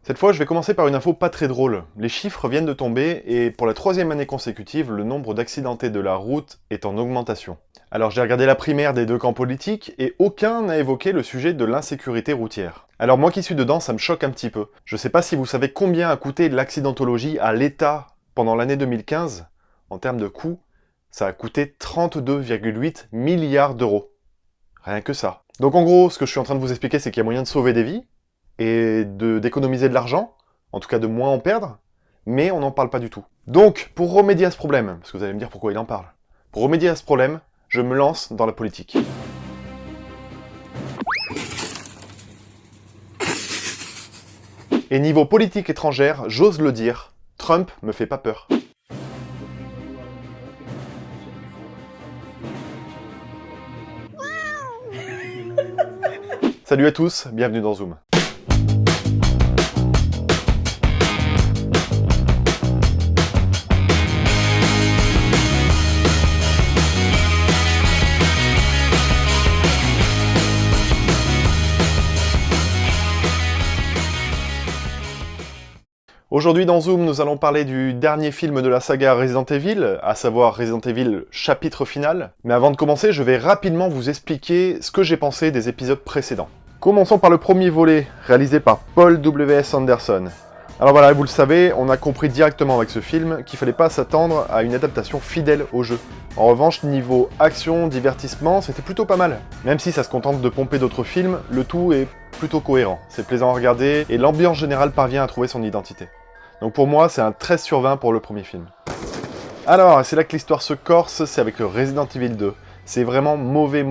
Cette fois, je vais commencer par une info pas très drôle. Les chiffres viennent de tomber et pour la 3e année consécutive, le nombre d'accidentés de la route est en augmentation. Alors j'ai regardé la primaire des deux camps politiques et aucun n'a évoqué le sujet de l'insécurité routière. Alors moi qui suis dedans, ça me choque un petit peu. Je sais pas si vous savez combien a coûté l'accidentologie à l'État pendant l'année 2015. En termes de coût, ça a coûté 32,8 milliards d'euros. Rien que ça. Donc en gros, ce que je suis en train de vous expliquer, c'est qu'il y a moyen de sauver des vies, et d'économiser de l'argent, en tout cas de moins en perdre, mais on n'en parle pas du tout. Donc, pour remédier à ce problème, parce que vous allez me dire pourquoi il en parle, pour remédier à ce problème, je me lance dans la politique. Et niveau politique étrangère, j'ose le dire, Trump me fait pas peur. Salut à tous, bienvenue dans Zoom. Aujourd'hui dans Zoom, nous allons parler du dernier film de la saga Resident Evil, à savoir Resident Evil chapitre final. Mais avant de commencer, je vais rapidement vous expliquer ce que j'ai pensé des épisodes précédents. Commençons par le premier volet, réalisé par Paul W.S. Anderson. Alors voilà, vous le savez, on a compris directement avec ce film qu'il fallait pas s'attendre à une adaptation fidèle au jeu. En revanche, niveau action, divertissement, c'était plutôt pas mal. Même si ça se contente de pomper d'autres films, le tout est plutôt cohérent. C'est plaisant à regarder, et l'ambiance générale parvient à trouver son identité. Donc pour moi, c'est un 13 sur 20 pour le premier film. Alors, c'est là que l'histoire se corse, c'est avec le Resident Evil 2. C'est vraiment mauvais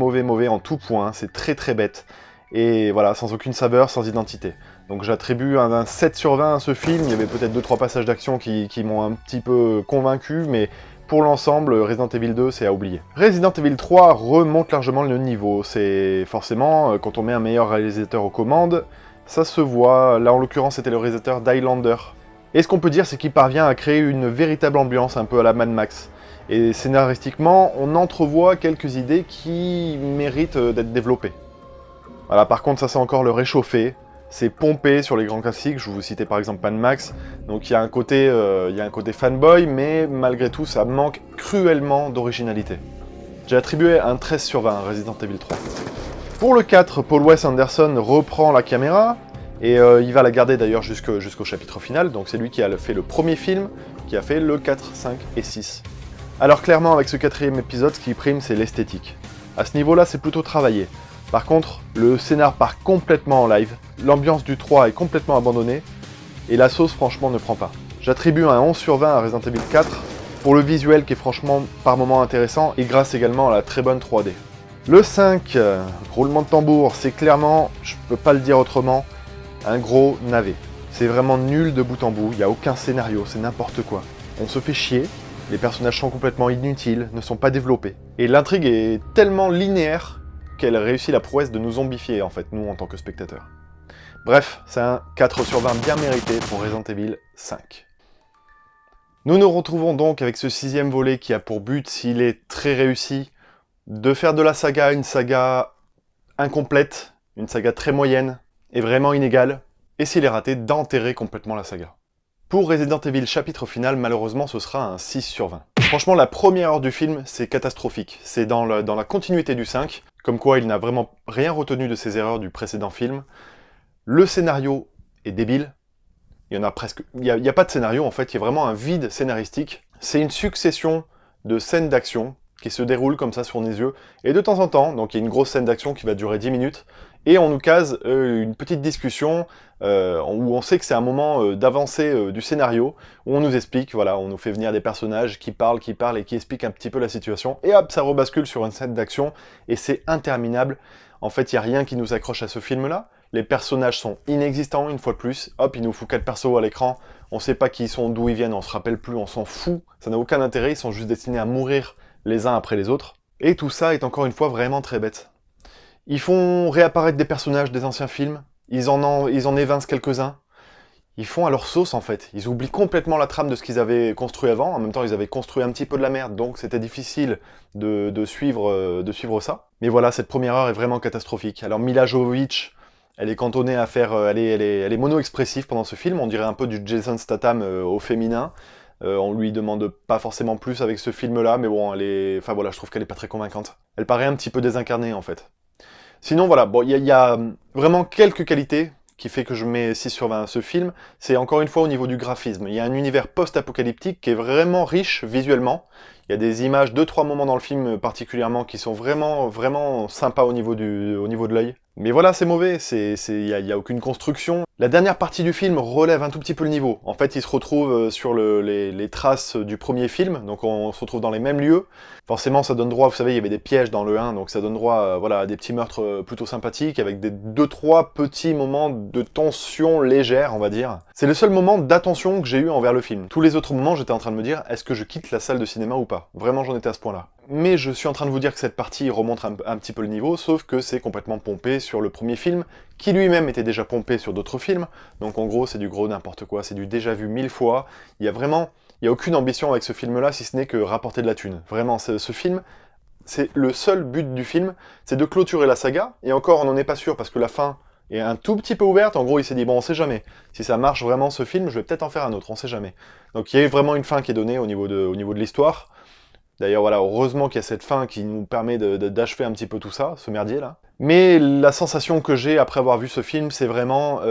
en tout point, c'est très bête. Et voilà, sans aucune saveur, sans identité. Donc j'attribue un 7 sur 20 à ce film, il y avait peut-être 2-3 passages d'action qui m'ont un petit peu convaincu, mais pour l'ensemble, Resident Evil 2, c'est à oublier. Resident Evil 3 remonte largement le niveau, c'est forcément, quand on met un meilleur réalisateur aux commandes, ça se voit, là en l'occurrence c'était le réalisateur d'Highlander. Et ce qu'on peut dire, c'est qu'il parvient à créer une véritable ambiance, un peu à la Mad Max. Et scénaristiquement, on entrevoit quelques idées qui méritent d'être développées. Voilà, par contre, ça c'est encore le réchauffé. C'est pompé sur les grands classiques, je vous citais par exemple Mad Max. Donc il y a un côté fanboy, mais malgré tout, ça manque cruellement d'originalité. J'ai attribué un 13 sur 20 à Resident Evil 3. Pour le 4, Paul W.S. Anderson reprend la caméra, et il va la garder d'ailleurs jusqu'au chapitre final, donc c'est lui qui a fait le premier film, qui a fait le 4, 5 et 6. Alors clairement, avec ce 4e épisode, ce qui prime, c'est l'esthétique. À ce niveau-là, c'est plutôt travaillé. Par contre, le scénar part complètement en live, l'ambiance du 3 est complètement abandonnée, et la sauce franchement ne prend pas. J'attribue un 11 sur 20 à Resident Evil 4, pour le visuel qui est franchement par moments intéressant, et grâce également à la très bonne 3D. Le 5, roulement de tambour, c'est clairement, je peux pas le dire autrement, un gros navet. C'est vraiment nul de bout en bout, il n'y a aucun scénario, c'est n'importe quoi. On se fait chier, les personnages sont complètement inutiles, ne sont pas développés. Et l'intrigue est tellement linéaire qu'elle réussit la prouesse de nous zombifier, en fait, nous en tant que spectateurs. Bref, c'est un 4 sur 20 bien mérité pour Resident Evil 5. Nous nous retrouvons donc avec ce 6e volet qui a pour but, s'il est très réussi, de faire de la saga une saga incomplète, une saga très moyenne, et vraiment inégale, et s'il est raté, d'enterrer complètement la saga. Pour Resident Evil chapitre final, malheureusement, ce sera un 6 sur 20. Franchement, la première heure du film, c'est catastrophique. C'est dans la continuité du 5, comme quoi il n'a vraiment rien retenu de ses erreurs du précédent film. Le scénario est débile. Il y a pas de scénario, en fait, il y a vraiment un vide scénaristique. C'est une succession de scènes d'action qui se déroulent comme ça sur nos yeux. Et de temps en temps, donc il y a une grosse scène d'action qui va durer 10 minutes, et on nous case une petite discussion où on sait que c'est un moment d'avancée du scénario, où on nous explique, voilà, on nous fait venir des personnages qui parlent et qui expliquent un petit peu la situation, et hop, ça rebascule sur une scène d'action, et c'est interminable. En fait, il n'y a rien qui nous accroche à ce film-là. Les personnages sont inexistants, une fois de plus. Hop, il nous fout 4 persos à l'écran, on sait pas qui ils sont, d'où ils viennent, on se rappelle plus, on s'en fout. Ça n'a aucun intérêt, ils sont juste destinés à mourir les uns après les autres. Et tout ça est encore une fois vraiment très bête. Ils font réapparaître des personnages des anciens films, ils en évincent quelques-uns, ils font à leur sauce en fait. Ils oublient complètement la trame de ce qu'ils avaient construit avant, en même temps ils avaient construit un petit peu de la merde, donc c'était difficile de suivre ça. Mais voilà, cette première heure est vraiment catastrophique. Alors Mila Jovovich, Elle est cantonnée à faire... elle est mono-expressive pendant ce film, on dirait un peu du Jason Statham au féminin. On lui demande pas forcément plus avec ce film-là, mais bon, enfin voilà, je trouve qu'elle est pas très convaincante. Elle paraît un petit peu désincarnée, en fait. Sinon, voilà, bon, il y a vraiment quelques qualités qui fait que je mets 6 sur 20 à ce film. C'est encore une fois au niveau du graphisme. Il y a un univers post-apocalyptique qui est vraiment riche visuellement. Il y a des images, 2-3 moments dans le film particulièrement qui sont vraiment, vraiment sympas au niveau de l'œil. Mais voilà, c'est mauvais, il y a aucune construction. La dernière partie du film relève un tout petit peu le niveau. En fait, il se retrouve sur les traces du premier film, donc on se retrouve dans les mêmes lieux. Forcément, ça donne droit, vous savez, il y avait des pièges dans le 1, donc ça donne droit voilà, à des petits meurtres plutôt sympathiques, avec des 2-3 petits moments de tension légère, on va dire. C'est le seul moment d'attention que j'ai eu envers le film. Tous les autres moments, j'étais en train de me dire, est-ce que je quitte la salle de cinéma ou pas? Vraiment, j'en étais à ce point-là. Mais je suis en train de vous dire que cette partie remonte un petit peu le niveau, sauf que c'est complètement pompé sur le premier film, qui lui-même était déjà pompé sur d'autres films, donc en gros c'est du gros n'importe quoi, c'est du déjà vu 1000 fois, il y a aucune ambition avec ce film-là, si ce n'est que rapporter de la thune. Vraiment, ce film, c'est le seul but du film, c'est de clôturer la saga, et encore on n'en est pas sûr, parce que la fin est un tout petit peu ouverte, en gros il s'est dit, bon on sait jamais, si ça marche vraiment ce film, je vais peut-être en faire un autre, on sait jamais. Donc il y a vraiment une fin qui est donnée au niveau de l'histoire. D'ailleurs, voilà, heureusement qu'il y a cette fin qui nous permet d'achever un petit peu tout ça, ce merdier là. Mais la sensation que j'ai après avoir vu ce film, c'est vraiment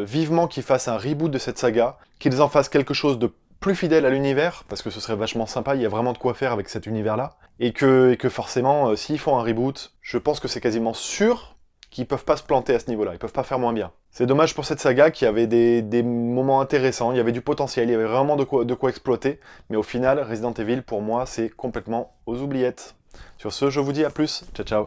vivement qu'ils fassent un reboot de cette saga, qu'ils en fassent quelque chose de plus fidèle à l'univers, parce que ce serait vachement sympa, il y a vraiment de quoi faire avec cet univers-là, et que forcément, s'ils font un reboot, je pense que c'est quasiment sûr qu'ils peuvent pas se planter à ce niveau-là, ils peuvent pas faire moins bien. C'est dommage pour cette saga qui avait des moments intéressants, il y avait du potentiel, il y avait vraiment de quoi exploiter, mais au final, Resident Evil, pour moi, c'est complètement aux oubliettes. Sur ce, je vous dis à plus, ciao ciao.